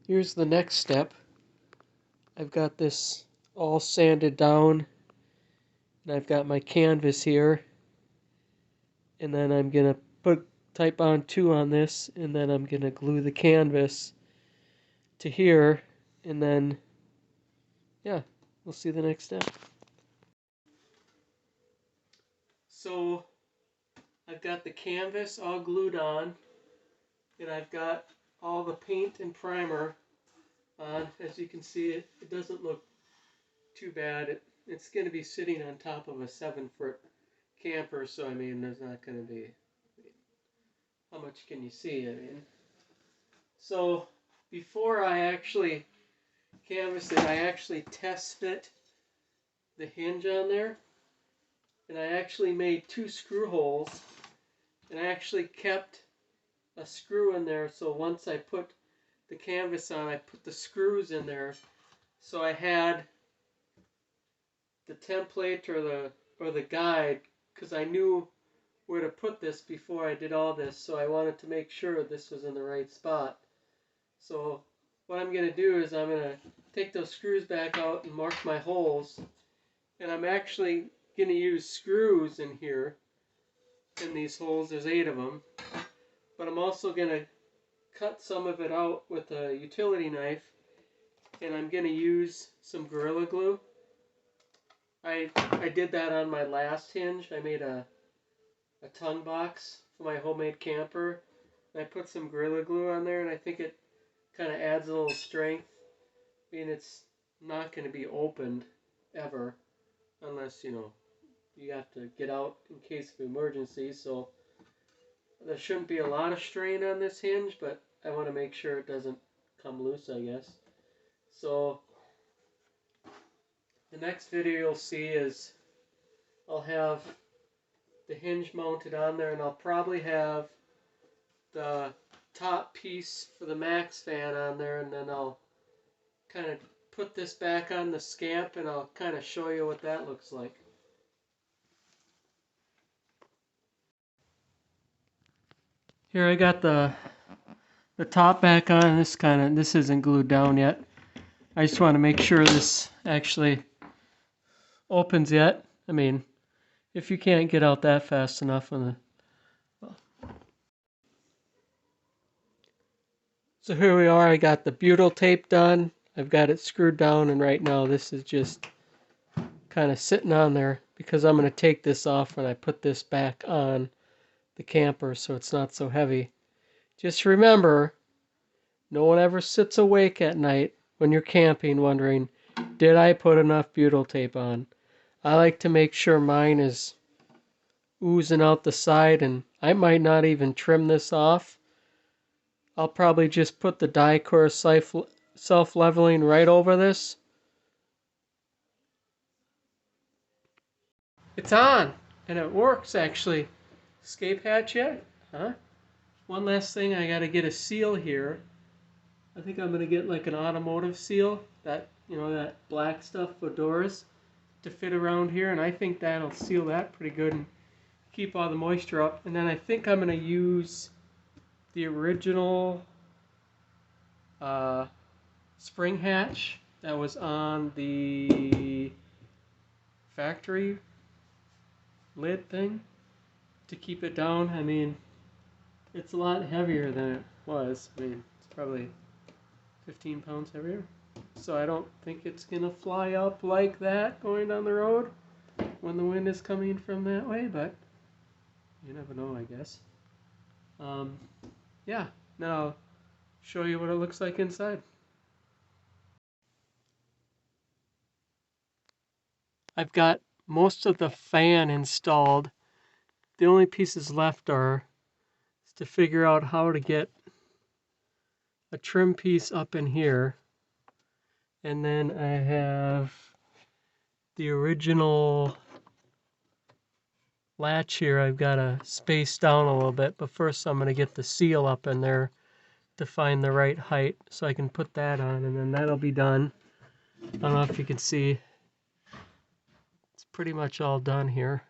Here's the next step. I've got this all sanded down, and I've got my canvas here, and then I'm gonna type on 2 on this, and then I'm gonna glue the canvas to here, and then yeah, we'll see the next step. So I've got the canvas all glued on, and I've got all the paint and primer on. As you can see, it doesn't look too bad. It's going to be sitting on top of a 7-foot camper, so I mean, there's not going to be, how much can you see? I mean, so before I actually canvas it, I actually test fit the hinge on there, and I actually made 2 screw holes, and I actually kept a screw in there, so once I put the canvas on, I put the screws in there, so I had the template or the guide, because I knew where to put this before I did all this, so I wanted to make sure this was in the right spot. So what I'm going to do is I'm going to take those screws back out and mark my holes, and I'm actually going to use screws in here, in these holes. There's 8 of them, but I'm also going to cut some of it out with a utility knife, and I'm going to use some Gorilla Glue. I did that on my last hinge. I made a tongue box for my homemade camper, and I put some Gorilla Glue on there, and I think it kind of adds a little strength. I mean, it's not going to be opened ever unless, you know, you have to get out in case of emergency, so there shouldn't be a lot of strain on this hinge, but I want to make sure it doesn't come loose, I guess. So the next video you'll see is I'll have the hinge mounted on there, and I'll probably have the top piece for the max fan on there, and then I'll kind of put this back on the Scamp, and I'll kind of show you what that looks like. Here I got the top back on. This isn't glued down yet. I just want to make sure this actually opens yet. I mean, if you can't get out that fast enough on the... Well. So here we are. I got the butyl tape done. I've got it screwed down, and right now this is just kind of sitting on there because I'm going to take this off when I put this back on the camper so it's not so heavy. Just remember, no one ever sits awake at night when you're camping wondering, did I put enough butyl tape on? I like to make sure mine is oozing out the side, and I might not even trim this off. I'll probably just put the die-core self-leveling right over this. It's on, and it works actually. Escape hatch yet? Huh? One last thing, I gotta get a seal here. I think I'm gonna get like an automotive seal, that, you know, that black stuff for doors to fit around here, and I think that'll seal that pretty good and keep all the moisture up. And then I think I'm gonna use the original spring hatch that was on the factory lid thing to keep it down. I mean, it's a lot heavier than it was. I mean, it's probably 15 pounds heavier. So I don't think it's gonna fly up like that going down the road when the wind is coming from that way, but you never know, I guess. Yeah, now I'll show you what it looks like inside. I've got most of the fan installed. The only pieces left are to figure out how to get a trim piece up in here. And then I have the original latch here. I've got to space down a little bit, but first I'm going to get the seal up in there to find the right height so I can put that on, and then that'll be done. I don't know if you can see. It's pretty much all done here.